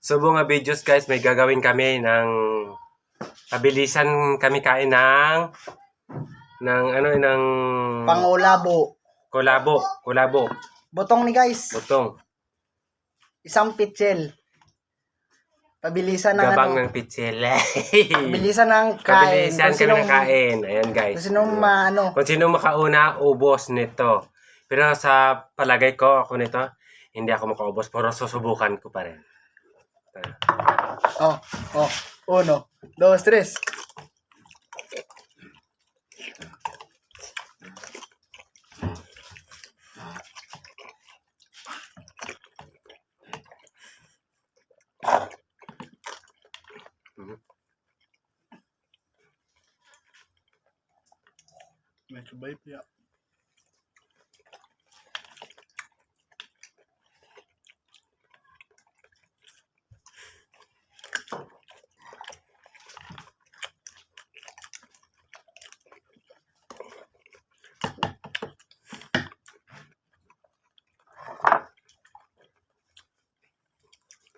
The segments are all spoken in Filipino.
subo nga videos guys, may gagawin kami ng pabilisan kami kain ng Pangulabo. Kulabo. Butong ni guys. Butong. Isang pitsil. Pabilisan ng Gabang ng pitsil. Pabilisan ng kain. Pabilisan kami ng kain. Ayan guys. Kung sinong Kung sino makauna, ubos nito. Pero sa palagay ko, ako nito, hindi ako makaubos. Pero susubukan ko pa rin. Uno, dos, tres. May subay pa.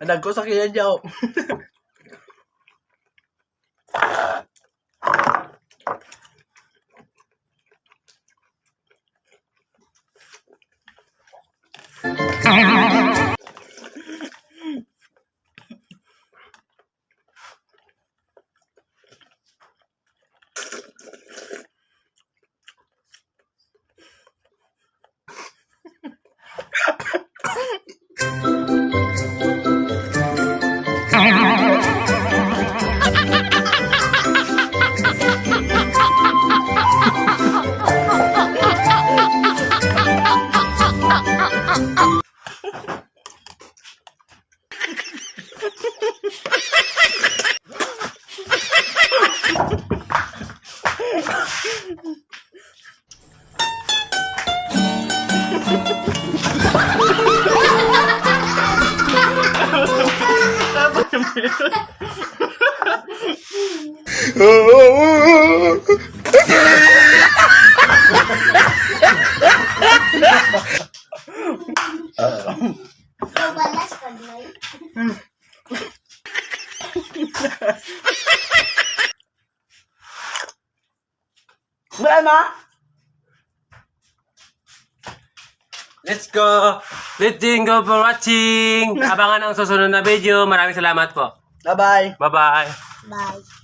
Adag ko sa kaya dyaw. Let's go! Let's go for watching! Abangan ang susunod na video. Maraming salamat po. Bye-bye. Bye-bye! Bye.